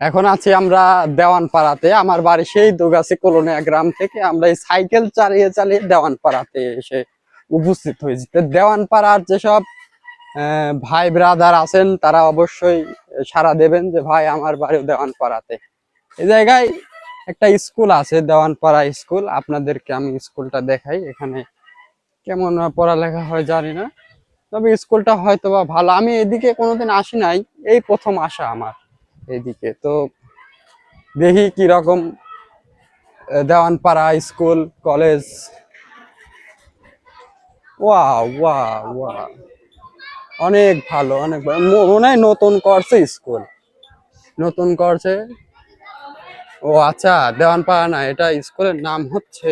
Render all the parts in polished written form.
এখন আছি আমরা দেওয়ানপাড়াতে। আমার বাড়ি সেই দুগাছি কলোনিয়া গ্রাম থেকে আমরা এই সাইকেল চালিয়ে চালিয়ে দেওয়ানপাড়াতে এসে উপস্থিত হয়েছি। তো দেওয়ানপাড়ার যেসব ভাই ব্রাদার আছেন তারা অবশ্যই সাড়া দেবেন যে ভাই আমার বাড়িও দেওয়ানপাড়াতে। এই জায়গায় একটা স্কুল আছে, দেওয়ানপাড়া স্কুল। আপনাদেরকে আমি স্কুলটা দেখাই। এখানে কেমন পড়ালেখা হয় জানি না, তবে স্কুলটা হয়তো বা ভালো। আমি এদিকে কোনোদিন আসি নাই, এই প্রথম আসা আমার এইদিকে। তো দেখি কি রকম দেওয়ানপাড়া স্কুল কলেজ। ওয়া ওয়া ওয়া অনেক ভালো, অনেক ভালো। মনে হয় নতুন করছে স্কুল, নতুন করছে। ও আচ্ছা, দেওয়ানপাড়া না, এটা স্কুলের নাম হচ্ছে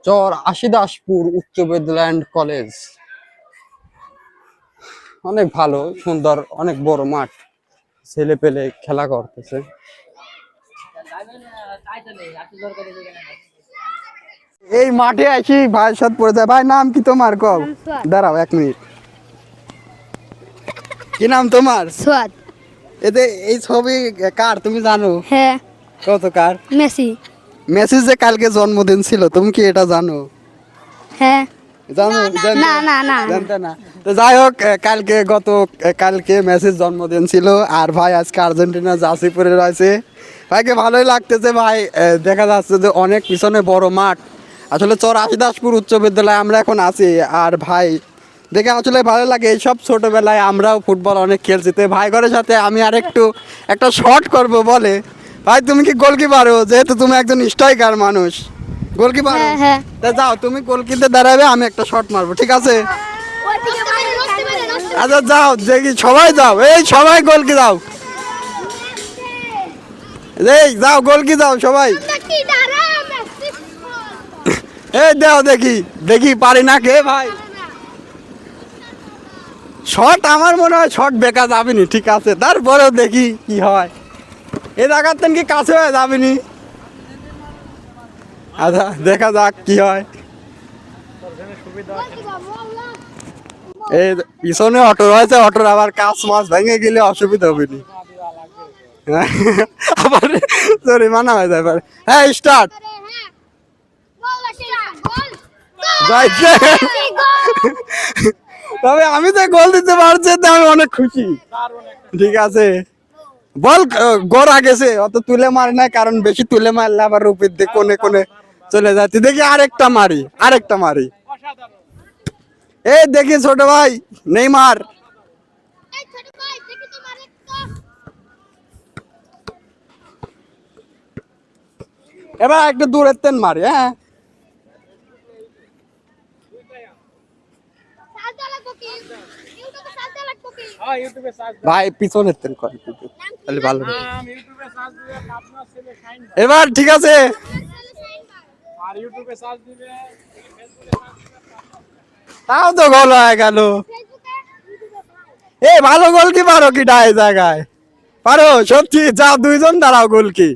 চর আশিদাসপুর উচ্চ বিদ্যালয় অ্যান্ড কলেজ। অনেক ভালো, সুন্দর, অনেক বড় মাঠ, ছেলে পেলে খেলা করতেছে। এই মাঠে আসি ভাইয়ের সাথে পড়ে যায়। ভাই নাম কি তোমার? কও। দাঁড়াও 1 মিনিট। কি নাম তোমার? সোয়াদ। এতে এই ছবি কার তুমি জানো? হ্যাঁ। কত কার? মেসি। মেসি যে কালকে জন্মদিন ছিল, তুমি কি এটা জানো? হ্যাঁ। জানো? না না না জানতে না। তো যাই হোক, কালকে মেসির জন্মদিন ছিল। আর ভাই আজকে আর্জেন্টিনা জার্সি পরে রয়েছে। ভাইকে ভালোই লাগতেছে। ভাই দেখা যাচ্ছে যে অনেক পিছনে বড় মাঠ। আসলে চর আশিদাসপুর উচ্চ বিদ্যালয়ে আমরা এখন আছি। আর ভাই দেখে আসলে ভালো লাগে। এইসব ছোটবেলায় আমরাও ফুটবল অনেক খেলছি। তো ভাই ঘরের সাথে আমি আর একটা শট করব বলে। ভাই তুমি কি গোলকিপারও? যেহেতু তুমি একজন স্ট্রাইকার মানুষ, গোলকিপার। হ্যাঁ হ্যাঁ। তা যাও, তুমি গোলকিতে দাঁড়াবে, আমি একটা শট মারবো, ঠিক আছে? আচ্ছা যাও, দেখি সবাই যাও, এই সবাই গোলকি যাও, এই যাও গোলকি যাও সবাই। এই দাও, দেখি দেখি পারি না কে ভাই। শট আমার মনে হয় শট বেকা যাবেনি, ঠিক আছে, তারপরেও দেখি কি হয়। এ জায়গাতেন কি কাছে হয়ে যাবেনি। আচ্ছা দেখা যাক কি হয়। এই পিছনে অটো রয়েছে, অটোর আবার কাঁচ মাছ ভেঙে গেলে অসুবিধা হবে নি। আবার জরিমানা হয়ে যায়। হ্যাঁ স্টার্ট। তবে আমি তো গোল দিতে পারছি, আমি অনেক খুশি। ঠিক আছে, বল গোড়া গেছে, অত তুলে মারি না, কারণ বেশি তুলে মারলে আবার রূপের দিকে কোনে কোনে চলে যাচ্ছে। দেখি আরেকটা মারি। এই দেখি ছোট ভাই নেইমার। এবার একটু দূরের তেন মারি। হ্যাঁ ভাই পিছনের তেন করে তাহলে ভালো। এবার ঠিক আছে। তাও তো গোল হয়ে গেল। এই ভালো গোলকি পারো কি ডায় জায়গায়? পারো সত্যি? যাও দুইজন দাঁড়াও গোলকি।